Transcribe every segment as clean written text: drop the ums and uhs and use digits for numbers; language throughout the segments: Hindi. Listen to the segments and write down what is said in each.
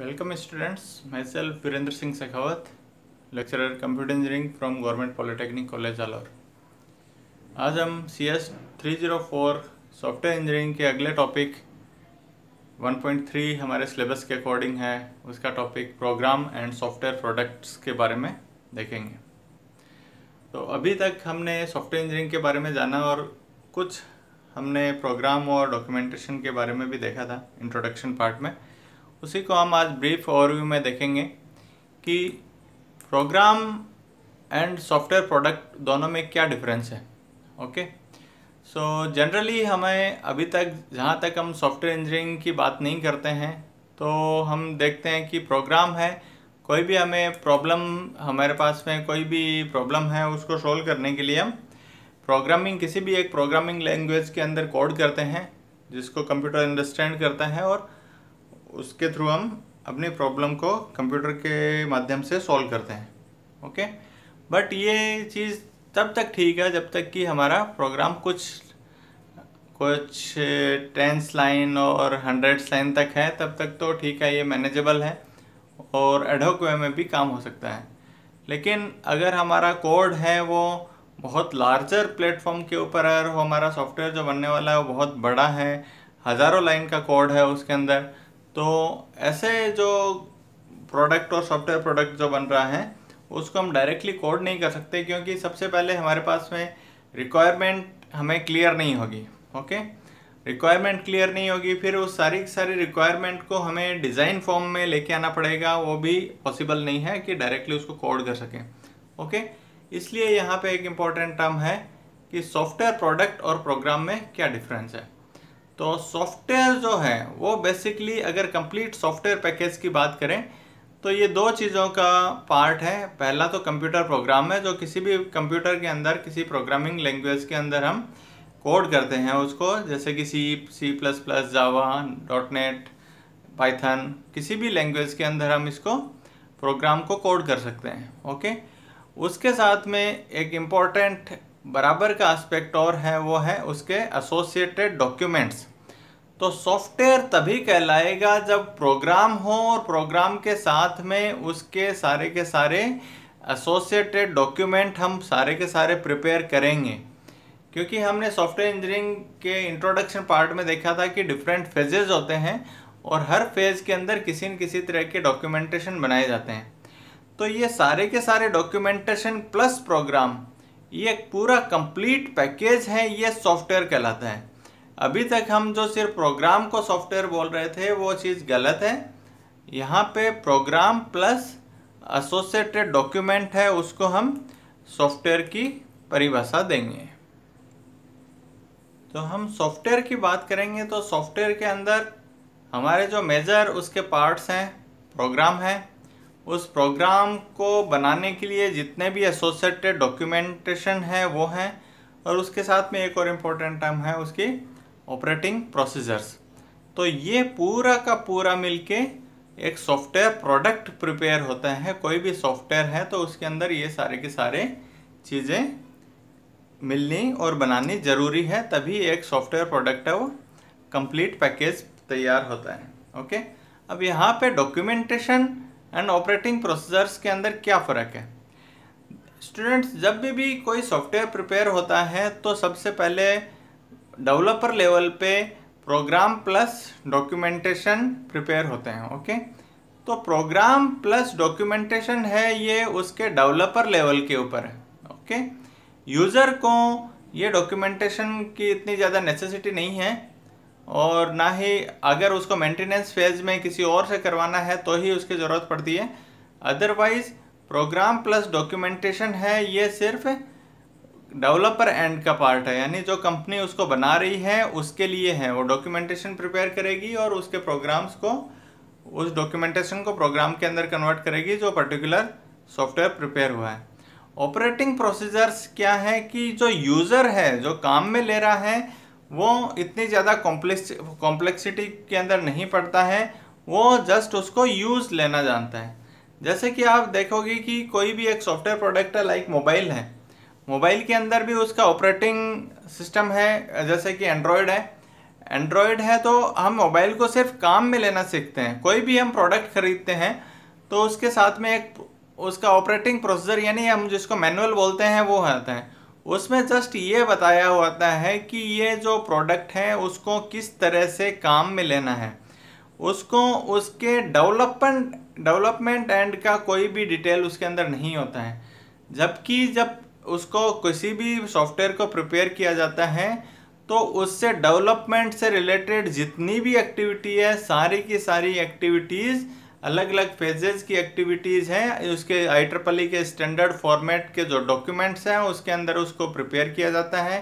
Welcome students, myself Virendra Singh Shekhawat, lecturer computer engineering from government polytechnic college Jalore. आज हम CS 304 सॉफ्टवेयर इंजीनियरिंग के अगले टॉपिक 1.3 हमारे सिलेबस के अकॉर्डिंग है, उसका topic program and software products के बारे में देखेंगे। तो अभी तक हमने सॉफ्टवेयर इंजीनियरिंग के बारे में जाना और कुछ हमने प्रोग्राम और डॉक्यूमेंटेशन के बारे में भी देखा था इंट्रोडक्शन पार्ट में। उसी को हम आज ब्रीफ ओवरव्यू में देखेंगे कि प्रोग्राम एंड सॉफ्टवेयर प्रोडक्ट दोनों में क्या डिफरेंस है। ओके, सो जनरली हमें अभी तक जहाँ तक हम सॉफ्टवेयर इंजीनियरिंग की बात नहीं करते हैं तो हम देखते हैं कि प्रोग्राम है, कोई भी हमें प्रॉब्लम, हमारे पास में कोई भी प्रॉब्लम है उसको सोल्व करने के लिए हम प्रोग्रामिंग, किसी भी एक प्रोग्रामिंग लैंग्वेज के अंदर कोड करते हैं जिसको कंप्यूटर अंडरस्टैंड करता है और उसके थ्रू हम अपनी प्रॉब्लम को कंप्यूटर के माध्यम से सॉल्व करते हैं। ओके, बट ये चीज़ तब तक ठीक है जब तक कि हमारा प्रोग्राम कुछ 10 लाइन और 100 लाइन तक है, तब तक तो ठीक है, ये मैनेजेबल है और एडहॉक वे में भी काम हो सकता है। लेकिन अगर हमारा कोड है वो बहुत लार्जर प्लेटफॉर्म के ऊपर है और हमारा सॉफ्टवेयर जो बनने वाला है वो बहुत बड़ा है, हज़ारों लाइन का कोड है उसके अंदर, तो ऐसे जो प्रोडक्ट और सॉफ्टवेयर प्रोडक्ट जो बन रहा है उसको हम डायरेक्टली कोड नहीं कर सकते, क्योंकि सबसे पहले हमारे पास में रिक्वायरमेंट हमें क्लियर नहीं होगी। ओके, रिक्वायरमेंट क्लियर नहीं होगी, फिर उस सारी रिक्वायरमेंट को हमें डिज़ाइन फॉर्म में लेके आना पड़ेगा, वो भी पॉसिबल नहीं है कि डायरेक्टली उसको कोड कर सकें। ओके, इसलिए यहाँ पे एक इम्पॉर्टेंट टर्म है कि सॉफ्टवेयर प्रोडक्ट और प्रोग्राम में क्या डिफरेंस है। तो सॉफ्टवेयर जो है वो बेसिकली, अगर कंप्लीट सॉफ्टवेयर पैकेज की बात करें तो ये दो चीज़ों का पार्ट है। पहला तो कंप्यूटर प्रोग्राम है, जो किसी भी कंप्यूटर के अंदर, किसी प्रोग्रामिंग लैंग्वेज के अंदर हम कोड करते हैं उसको, जैसे कि C++, जावा, .NET, पाइथन, किसी भी लैंग्वेज के अंदर हम इसको प्रोग्राम को कोड कर सकते हैं। ओके, उसके साथ में एक इम्पॉर्टेंट बराबर का एस्पेक्ट और है, वो है उसके एसोसिएटेड डॉक्यूमेंट्स। तो सॉफ्टवेयर तभी कहलाएगा जब प्रोग्राम हो और प्रोग्राम के साथ में उसके सारे के सारे एसोसिएटेड डॉक्यूमेंट हम सारे के सारे प्रिपेयर करेंगे। क्योंकि हमने सॉफ्टवेयर इंजीनियरिंग के इंट्रोडक्शन पार्ट में देखा था कि डिफरेंट फेजेस होते हैं और हर फेज़ के अंदर किसी न किसी तरह के डॉक्यूमेंटेशन बनाए जाते हैं। तो ये सारे के सारे डॉक्यूमेंटेशन प्लस प्रोग्राम, ये एक पूरा कंप्लीट पैकेज है, ये सॉफ्टवेयर कहलाता है। अभी तक हम जो सिर्फ प्रोग्राम को सॉफ्टवेयर बोल रहे थे वो चीज़ गलत है। यहाँ पे प्रोग्राम प्लस एसोसिएटेड डॉक्यूमेंट है, उसको हम सॉफ्टवेयर की परिभाषा देंगे। तो हम सॉफ्टवेयर की बात करेंगे तो सॉफ्टवेयर के अंदर हमारे जो मेजर उसके पार्ट्स हैं, प्रोग्राम है, उस प्रोग्राम को बनाने के लिए जितने भी एसोसिएटेड डॉक्यूमेंटेशन है वो हैं, और उसके साथ में एक और इम्पोर्टेंट टर्म है उसकी ऑपरेटिंग प्रोसीजर्स। तो ये पूरा का पूरा मिलके एक सॉफ्टवेयर प्रोडक्ट प्रिपेयर होता है। कोई भी सॉफ्टवेयर है तो उसके अंदर ये सारे के सारे चीज़ें मिलनी और बनानी ज़रूरी है, तभी एक सॉफ्टवेयर प्रोडक्ट है वो कंप्लीट पैकेज तैयार होता है। ओके, अब यहाँ पे डॉक्यूमेंटेशन एंड ऑपरेटिंग प्रोसीजर्स के अंदर क्या फ़र्क है। स्टूडेंट्स, जब भी कोई सॉफ्टवेयर प्रिपेयर होता है तो सबसे पहले डेवलपर लेवल पे प्रोग्राम प्लस डॉक्यूमेंटेशन प्रिपेयर होते हैं। ओके, तो प्रोग्राम प्लस डॉक्यूमेंटेशन है ये उसके डेवलपर लेवल के ऊपर है। ओके, यूज़र को ये डॉक्यूमेंटेशन की इतनी ज़्यादा नेसेसिटी नहीं है, और ना ही अगर उसको मेंटेनेंस फेज में किसी और से करवाना है तो ही उसकी ज़रूरत पड़ती है। अदरवाइज प्रोग्राम प्लस डॉक्यूमेंटेशन है ये सिर्फ डेवलपर एंड का पार्ट है, यानी जो कंपनी उसको बना रही है उसके लिए है। वो डॉक्यूमेंटेशन प्रिपेयर करेगी और उसके प्रोग्राम्स को, उस डॉक्यूमेंटेशन को प्रोग्राम के अंदर कन्वर्ट करेगी जो पर्टिकुलर सॉफ्टवेयर प्रिपेयर हुआ है। ऑपरेटिंग प्रोसीजर्स क्या है कि जो यूज़र है, जो काम में ले रहा है, वो इतनी ज़्यादा कॉम्प्लेक्सिटी के अंदर नहीं पड़ता है, वो जस्ट उसको यूज़ लेना जानता है। जैसे कि आप देखोगे कि कोई भी एक सॉफ्टवेयर प्रोडक्ट है, लाइक मोबाइल है, मोबाइल के अंदर भी उसका ऑपरेटिंग सिस्टम है, जैसे कि एंड्रॉयड है। एंड्रॉयड है तो हम मोबाइल को सिर्फ काम में लेना सीखते हैं। कोई भी हम प्रोडक्ट खरीदते हैं तो उसके साथ में एक उसका ऑपरेटिंग प्रोसीजर यानी हम जिसको मैनुअल बोलते हैं वो आता है। उसमें जस्ट ये बताया होता है कि ये जो प्रोडक्ट है उसको किस तरह से काम में लेना है, उसको उसके डेवलपमेंट एंड का कोई भी डिटेल उसके अंदर नहीं होता है। जबकि जब उसको किसी भी सॉफ्टवेयर को प्रिपेयर किया जाता है तो उससे डेवलपमेंट से रिलेटेड जितनी भी एक्टिविटी है, सारी की सारी एक्टिविटीज़ अलग अलग फेजेस की एक्टिविटीज़ हैं, उसके IEEE के स्टैंडर्ड फॉर्मेट के जो डॉक्यूमेंट्स हैं उसके अंदर उसको प्रिपेयर किया जाता है।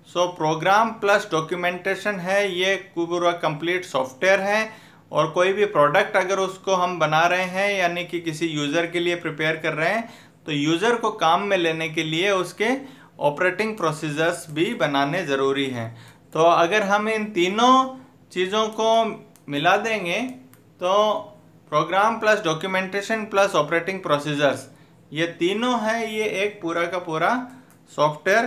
सो प्रोग्राम प्लस डॉक्यूमेंटेशन है, ये पूरा कंप्लीट सॉफ्टवेयर है। और कोई भी प्रोडक्ट अगर उसको हम बना रहे हैं यानी कि किसी यूज़र के लिए प्रिपेयर कर रहे हैं तो यूज़र को काम में लेने के लिए उसके ऑपरेटिंग प्रोसीजर्स भी बनाने ज़रूरी हैं। तो अगर हम इन तीनों चीज़ों को मिला देंगे तो program plus documentation plus operating procedures, ये तीनों है, ये एक पूरा का पूरा सॉफ्टवेयर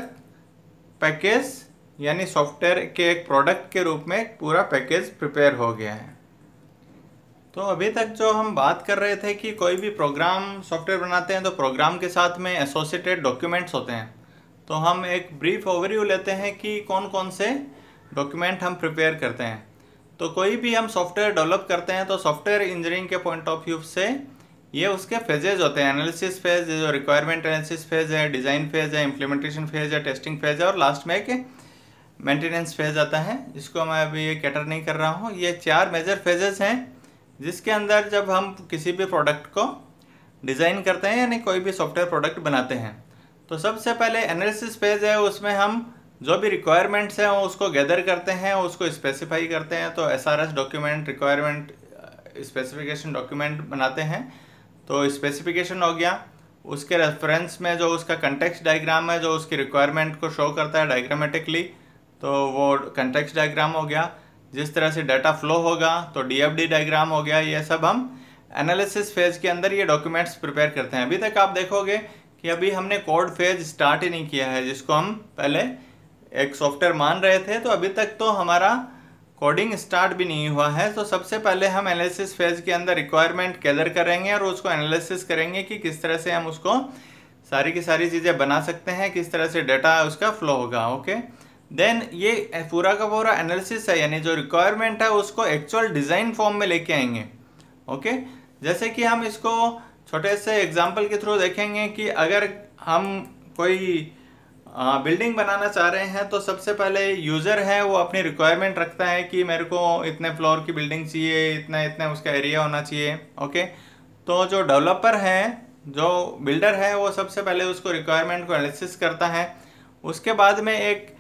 पैकेज यानी सॉफ्टवेयर के एक प्रोडक्ट के रूप में पूरा पैकेज प्रिपेयर हो गया है। तो अभी तक जो हम बात कर रहे थे कि कोई भी प्रोग्राम सॉफ्टवेयर बनाते हैं तो प्रोग्राम के साथ में एसोसिएटेड डॉक्यूमेंट्स होते हैं। तो हम एक ब्रीफ ओवरव्यू लेते हैं कि कौन कौन से डॉक्यूमेंट हम प्रिपेयर करते हैं। तो कोई भी हम सॉफ्टवेयर डेवलप करते हैं तो सॉफ्टवेयर इंजीनियरिंग के पॉइंट ऑफ व्यू से ये उसके फेजेज होते हैं। एनालिसिस फेज, जो रिक्वायरमेंट एनालिसिस फेज है, डिज़ाइन फेज है, इम्प्लीमेंटेशन फेज है, टेस्टिंग फेज है और लास्ट में एक मेंटेनेंस फेज आता है जिसको मैं अभी ये कैटर नहीं कर रहा हूँ। ये 4 मेजर फेजेस हैं जिसके अंदर जब हम किसी भी प्रोडक्ट को डिज़ाइन करते हैं यानी कोई भी सॉफ्टवेयर प्रोडक्ट बनाते हैं तो सबसे पहले एनालिसिस फेज है, उसमें हम जो भी रिक्वायरमेंट्स हैं उसको गैदर करते हैं, उसको स्पेसिफाई करते हैं। तो SRS document, requirement specification document बनाते हैं। तो स्पेसिफिकेशन हो गया, उसके रेफरेंस में जो उसका कंटेक्स्ट डायग्राम है जो उसकी रिक्वायरमेंट को शो करता है डायग्रामेटिकली, तो वो कंटेक्स्ट डायग्राम हो गया। जिस तरह से डाटा फ्लो होगा तो DFD डायग्राम हो गया। ये सब हम एनालिसिस फेज के अंदर ये डॉक्यूमेंट्स प्रिपेयर करते हैं। अभी तक आप देखोगे कि अभी हमने कोड फेज स्टार्ट ही नहीं किया है, जिसको हम पहले एक सॉफ्टवेयर मान रहे थे। तो अभी तक तो हमारा कोडिंग स्टार्ट भी नहीं हुआ है। तो सबसे पहले हम एनालिसिस फेज के अंदर रिक्वायरमेंट गैदर करेंगे और उसको एनालिसिस करेंगे कि किस तरह से हम उसको सारी की सारी चीज़ें बना सकते हैं, किस तरह से डाटा उसका फ्लो होगा। ओके, देन ये पूरा का पूरा एनालिसिस है यानी जो रिक्वायरमेंट है उसको एक्चुअल डिज़ाइन फॉर्म में लेके आएंगे। ओके, जैसे कि हम इसको छोटे से एग्जांपल के थ्रू देखेंगे कि अगर हम कोई बिल्डिंग बनाना चाह रहे हैं तो सबसे पहले यूज़र है वो अपनी रिक्वायरमेंट रखता है कि मेरे को इतने फ्लोर की बिल्डिंग चाहिए, इतना इतना उसका एरिया होना चाहिए। ओके, तो जो डेवलपर है, जो बिल्डर है, वो सबसे पहले उसको रिक्वायरमेंट को एनालिसिस करता है। उसके बाद में एक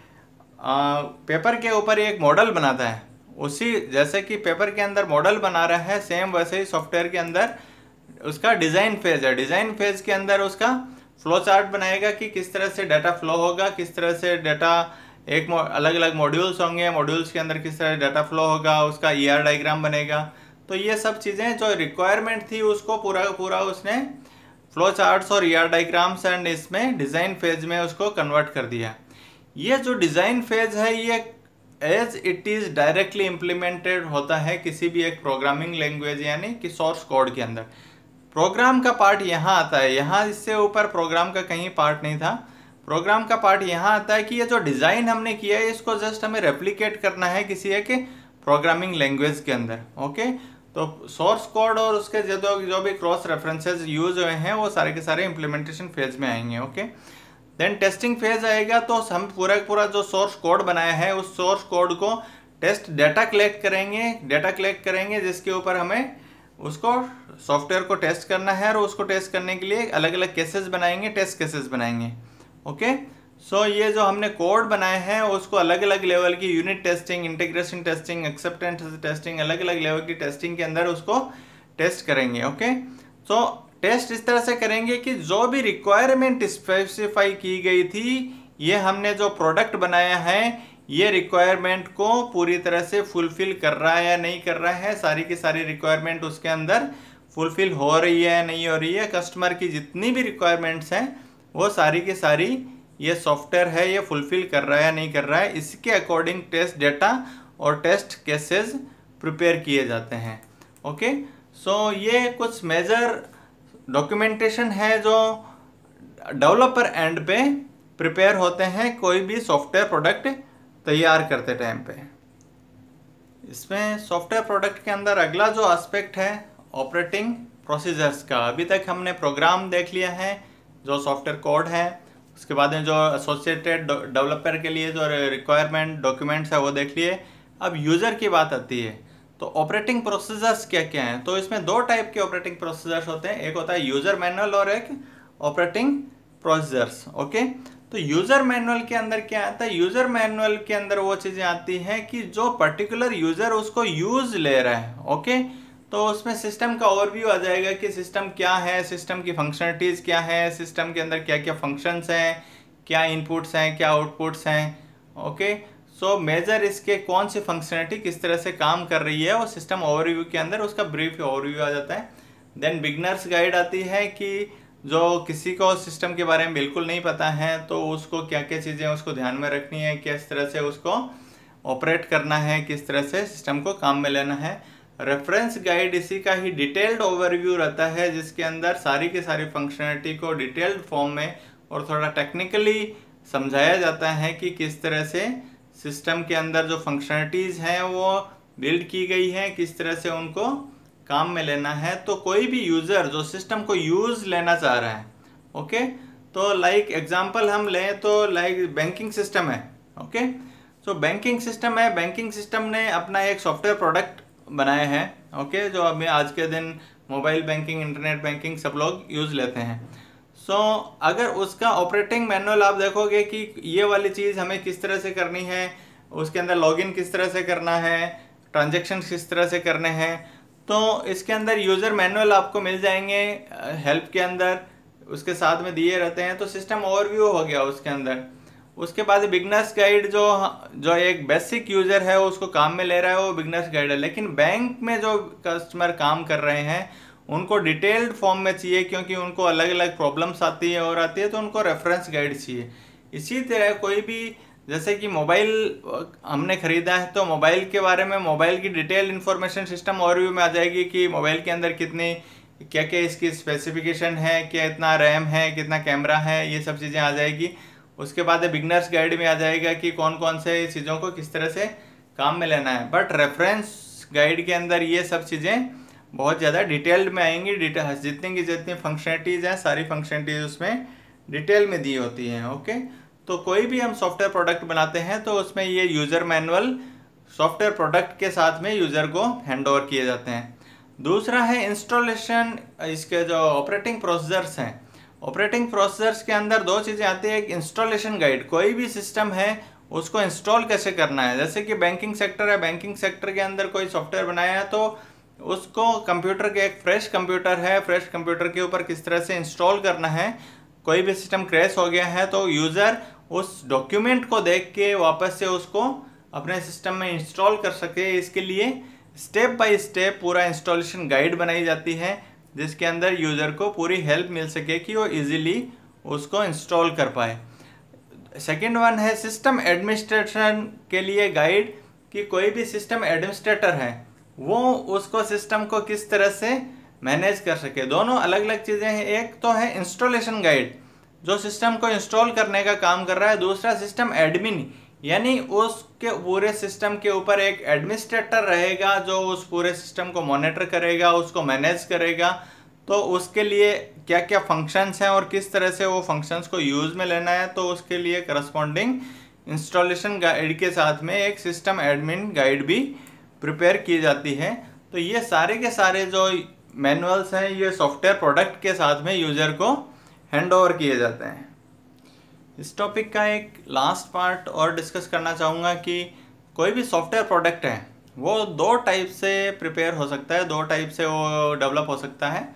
पेपर के ऊपर एक मॉडल बनाता है। उसी जैसे कि पेपर के अंदर मॉडल बना रहा है सेम वैसे ही सॉफ्टवेयर के अंदर उसका डिज़ाइन फेज है। डिज़ाइन फेज के अंदर उसका फ्लो चार्ट बनाएगा कि किस तरह से डाटा फ्लो होगा, किस तरह से डाटा एक अलग अलग मॉड्यूल्स होंगे, मॉड्यूल्स के अंदर किस तरह डाटा फ्लो होगा, उसका ER डायग्राम बनेगा। तो ये सब चीज़ें जो रिक्वायरमेंट थी उसको पूरा पूरा उसने फ्लो चार्ट्स और ER डायग्राम्स एंड इसमें डिज़ाइन फेज में उसको कन्वर्ट कर दिया। ये जो डिज़ाइन फेज है ये as it is directly implemented होता है किसी भी एक प्रोग्रामिंग लैंग्वेज यानी कि सोर्स कोड के अंदर। प्रोग्राम का पार्ट यहाँ आता है, यहाँ इससे ऊपर प्रोग्राम का कहीं पार्ट नहीं था। प्रोग्राम का पार्ट यहाँ आता है कि ये जो डिज़ाइन हमने किया है इसको जस्ट हमें रेप्लिकेट करना है किसी एक प्रोग्रामिंग लैंग्वेज के अंदर। ओके, तो सोर्स कोड और उसके जो भी क्रॉस रेफरेंसेस यूज हुए हैं वो सारे के सारे इम्प्लीमेंटेशन फेज में आएंगे। ओके, देन टेस्टिंग फेज आएगा तो हम पूरा जो सोर्स कोड बनाया है उस सोर्स कोड को टेस्ट डाटा कलेक्ट करेंगे जिसके ऊपर हमें उसको सॉफ्टवेयर को टेस्ट करना है और उसको टेस्ट करने के लिए अलग अलग केसेस बनाएंगे, टेस्ट केसेस बनाएंगे। ओके, सो ये जो हमने कोड बनाए हैं उसको अलग अलग लेवल की unit testing, integration testing, acceptance testing, अलग अलग लेवल की टेस्टिंग के अंदर उसको टेस्ट करेंगे। ओके, सो टेस्ट इस तरह से करेंगे कि जो भी रिक्वायरमेंट स्पेसिफाई की गई थी, ये हमने जो प्रोडक्ट बनाया है ये रिक्वायरमेंट को पूरी तरह से फुलफिल कर रहा है या नहीं कर रहा है, सारी की सारी रिक्वायरमेंट उसके अंदर फुलफिल हो रही है नहीं हो रही है, कस्टमर की जितनी भी रिक्वायरमेंट्स हैं वो सारी की सारी ये सॉफ्टवेयर है ये फुलफिल कर रहा है या नहीं कर रहा है, इसके अकॉर्डिंग टेस्ट डेटा और टेस्ट केसेस प्रिपेयर किए जाते हैं। ओके, सो ये कुछ मेजर डॉक्यूमेंटेशन है जो डेवलपर एंड पे प्रिपेयर होते हैं कोई भी सॉफ्टवेयर प्रोडक्ट तैयार करते टाइम पे। इसमें सॉफ्टवेयर प्रोडक्ट के अंदर अगला जो एस्पेक्ट है ऑपरेटिंग प्रोसीजर्स का। अभी तक हमने प्रोग्राम देख लिया है जो सॉफ्टवेयर कोड है, उसके बाद में जो एसोसिएटेड डेवलपर के लिए जो रिक्वायरमेंट डॉक्यूमेंट्स है वो देख लिए। अब यूज़र की बात आती है तो ऑपरेटिंग प्रोसीजर्स क्या क्या हैं। तो इसमें दो टाइप के ऑपरेटिंग प्रोसीजर्स होते हैं, एक होता है यूज़र मैनुअल और एक ऑपरेटिंग प्रोसीजर्स। ओके, तो यूज़र मैनुअल के अंदर क्या आता है, यूज़र मैनुअल के अंदर वो चीज़ें आती हैं कि जो पर्टिकुलर यूज़र उसको यूज़ ले रहा है। ओके, तो उसमें सिस्टम का ओवरव्यू आ जाएगा कि सिस्टम क्या है, सिस्टम की फंक्शनलिटीज़ क्या है, सिस्टम के अंदर क्या क्या फंक्शंस हैं, क्या इनपुट्स हैं, क्या आउटपुट्स हैं। ओके, सो मेजर इसके कौन सी फंक्शनलिटी किस तरह से काम कर रही है वो सिस्टम ओवरव्यू के अंदर उसका ब्रीफ ओवरव्यू आ जाता है। देन बिगनर्स गाइड आती है कि जो किसी को सिस्टम के बारे में बिल्कुल नहीं पता है तो उसको क्या क्या चीज़ें उसको ध्यान में रखनी है, किस तरह से उसको ऑपरेट करना है, किस तरह से सिस्टम को काम में लेना है। रेफरेंस गाइड इसी का ही डिटेल्ड ओवरव्यू रहता है जिसके अंदर सारी की सारी फंक्शनलिटी को डिटेल्ड फॉर्म में और थोड़ा टेक्निकली समझाया जाता है कि किस तरह से सिस्टम के अंदर जो फंक्शनलिटीज़ हैं वो बिल्ड की गई हैं, किस तरह से उनको काम में लेना है। तो कोई भी यूज़र जो सिस्टम को यूज़ लेना चाह रहा है, ओके, तो लाइक एग्जांपल हम लें तो लाइक बैंकिंग सिस्टम है। ओके, सो बैंकिंग सिस्टम है, बैंकिंग सिस्टम ने अपना एक सॉफ्टवेयर प्रोडक्ट बनाया है। ओके, जो अभी आज के दिन मोबाइल बैंकिंग, इंटरनेट बैंकिंग सब लोग यूज़ लेते हैं। सो अगर उसका ऑपरेटिंग मैनुअल आप देखोगे कि ये वाली चीज़ हमें किस तरह से करनी है, उसके अंदर लॉगिन किस तरह से करना है, ट्रांजेक्शन किस तरह से करने हैं, तो इसके अंदर यूज़र मैनुअल आपको मिल जाएंगे हेल्प के अंदर, उसके साथ में दिए रहते हैं। तो सिस्टम ओवरव्यू हो गया उसके अंदर। उसके बाद बिगनर्स गाइड जो एक बेसिक यूज़र है उसको काम में ले रहा है वो बिगनर्स गाइड है। लेकिन बैंक में जो कस्टमर काम कर रहे हैं उनको डिटेल्ड फॉर्म में चाहिए क्योंकि उनको अलग अलग प्रॉब्लम्स आती है और आती है तो उनको रेफरेंस गाइड चाहिए। इसी तरह कोई भी जैसे कि मोबाइल हमने ख़रीदा है तो मोबाइल के बारे में मोबाइल की डिटेल इन्फॉर्मेशन सिस्टम ओवरव्यू में आ जाएगी कि मोबाइल के अंदर कितनी क्या क्या इसकी स्पेसिफिकेशन है, क्या इतना रैम है, कितना कैमरा है, ये सब चीज़ें आ जाएगी। उसके बाद बिगनर्स गाइड में आ जाएगा कि कौन कौन से चीज़ों को किस तरह से काम में लेना है। बट रेफरेंस गाइड के अंदर ये सब चीज़ें बहुत ज़्यादा डिटेल्ड में आएंगी। जितनी की जितनी फंक्शनलिटीज़ हैं सारी फंक्शनलिटीज़ उसमें डिटेल में दी होती हैं। ओके, तो कोई भी हम सॉफ्टवेयर प्रोडक्ट बनाते हैं तो उसमें ये यूज़र मैनुअल सॉफ्टवेयर प्रोडक्ट के साथ में यूज़र को हैंड ओवर किए जाते हैं। दूसरा है इंस्टॉलेशन, इसके जो ऑपरेटिंग प्रोसीजर्स हैं। ऑपरेटिंग प्रोसीजर्स के अंदर दो चीज़ें आती है, एक इंस्टॉलेशन गाइड, कोई भी सिस्टम है उसको इंस्टॉल कैसे करना है। जैसे कि बैंकिंग सेक्टर है, बैंकिंग सेक्टर के अंदर कोई सॉफ्टवेयर बनाया है तो उसको कंप्यूटर के एक फ्रेश कंप्यूटर है, फ्रेश कंप्यूटर के ऊपर किस तरह से इंस्टॉल करना है। कोई भी सिस्टम क्रैश हो गया है तो यूज़र उस डॉक्यूमेंट को देख के वापस से उसको अपने सिस्टम में इंस्टॉल कर सके, इसके लिए स्टेप बाय स्टेप पूरा इंस्टॉलेशन गाइड बनाई जाती है जिसके अंदर यूज़र को पूरी हेल्प मिल सके कि वो इजीली उसको इंस्टॉल कर पाए। सेकेंड वन है सिस्टम एडमिनिस्ट्रेशन के लिए गाइड कि कोई भी सिस्टम एडमिनिस्ट्रेटर है वो उसको सिस्टम को किस तरह से मैनेज कर सके। दोनों अलग अलग चीज़ें हैं, एक तो है इंस्टॉलेशन गाइड जो सिस्टम को इंस्टॉल करने का काम कर रहा है, दूसरा सिस्टम एडमिन यानी उसके पूरे सिस्टम के ऊपर एक एडमिनिस्ट्रेटर रहेगा जो उस पूरे सिस्टम को मॉनिटर करेगा, उसको मैनेज करेगा। तो उसके लिए क्या क्या फंक्शंस हैं और किस तरह से वो फंक्शंस को यूज़ में लेना है, तो उसके लिए करस्पॉन्डिंग इंस्टॉलेशन गाइड के साथ में एक सिस्टम एडमिन गाइड भी प्रिपेयर की जाती है। तो ये सारे के सारे जो मैनुअल्स हैं ये सॉफ्टवेयर प्रोडक्ट के साथ में यूज़र को हैंड ओवर किए जाते हैं। इस टॉपिक का एक लास्ट पार्ट और डिस्कस करना चाहूँगा कि कोई भी सॉफ्टवेयर प्रोडक्ट है वो दो टाइप से प्रिपेयर हो सकता है, दो टाइप से वो डेवलप हो सकता है।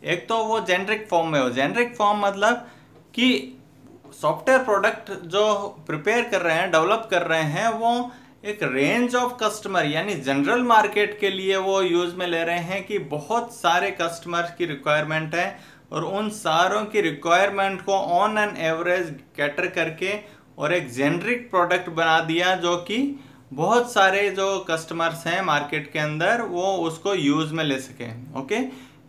एक तो वो जेनरिक फॉर्म में हो, जेनरिक फॉर्म मतलब कि सॉफ्टवेयर प्रोडक्ट जो प्रिपेयर कर रहे हैं, डेवलप कर रहे हैं, वो एक रेंज ऑफ कस्टमर यानी जनरल मार्केट के लिए वो यूज़ में ले रहे हैं कि बहुत सारे कस्टमर्स की रिक्वायरमेंट है और उन सारों की रिक्वायरमेंट को ऑन एन एवरेज कैटर करके और एक जेनरिक प्रोडक्ट बना दिया जो कि बहुत सारे जो कस्टमर्स हैं मार्केट के अंदर वो उसको यूज़ में ले सकें। ओके,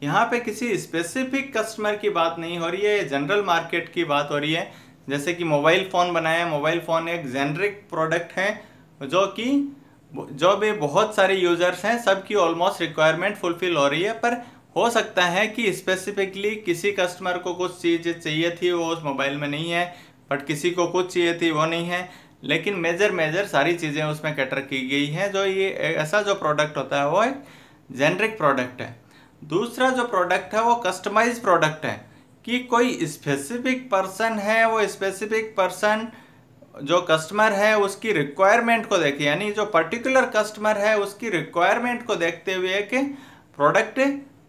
यहाँ पे किसी स्पेसिफिक कस्टमर की बात नहीं हो रही है, जनरल मार्केट की बात हो रही है। जैसे कि मोबाइल फ़ोन बनाया, मोबाइल फ़ोन एक जेनरिक प्रोडक्ट है जो भी बहुत सारे यूज़र्स हैं सबकी ऑलमोस्ट रिक्वायरमेंट फुलफिल हो रही है। पर हो सकता है कि स्पेसिफिकली किसी कस्टमर को कुछ चीज़ चाहिए थी वो उस मोबाइल में नहीं है, बट किसी को कुछ चाहिए थी वो नहीं है, लेकिन मेजर सारी चीज़ें उसमें कैटर की गई हैं। जो ये ऐसा जो प्रोडक्ट होता है वो एक जेनरिक प्रोडक्ट है। दूसरा जो प्रोडक्ट है वो कस्टमाइज प्रोडक्ट है, कि कोई स्पेसिफिक पर्सन है, वो स्पेसिफिक पर्सन जो कस्टमर है उसकी रिक्वायरमेंट को देखे, यानी जो पर्टिकुलर कस्टमर है उसकी रिक्वायरमेंट को देखते हुए कि प्रोडक्ट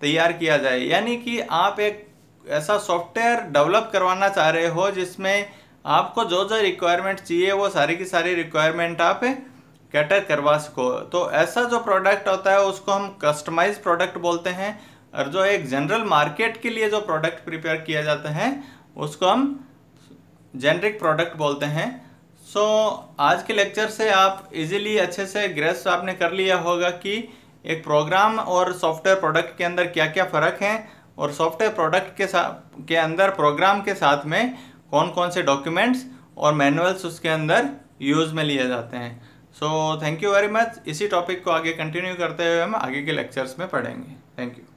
तैयार किया जाए। यानी कि आप एक ऐसा सॉफ्टवेयर डेवलप करवाना चाह रहे हो जिसमें आपको जो जो रिक्वायरमेंट चाहिए वो सारी की सारी रिक्वायरमेंट आप कैटर करवा सको। तो ऐसा जो प्रोडक्ट होता है उसको हम कस्टमाइज प्रोडक्ट बोलते हैं, और जो एक जनरल मार्केट के लिए जो प्रोडक्ट प्रिपेयर किया जाता है उसको हम जेनरिक प्रोडक्ट बोलते हैं। सो आज के लेक्चर से आप इजीली अच्छे से ग्रेस्प आपने कर लिया होगा कि एक प्रोग्राम और सॉफ्टवेयर प्रोडक्ट के अंदर क्या क्या फ़र्क है, और सॉफ्टवेयर प्रोडक्ट के अंदर प्रोग्राम के साथ में कौन कौन से डॉक्यूमेंट्स और मैनुअल्स उसके अंदर यूज़ में लिए जाते हैं। So thank you very much. इसी टॉपिक को आगे कंटिन्यू करते हुए हम आगे के लेक्चर्स में पढ़ेंगे। Thank you.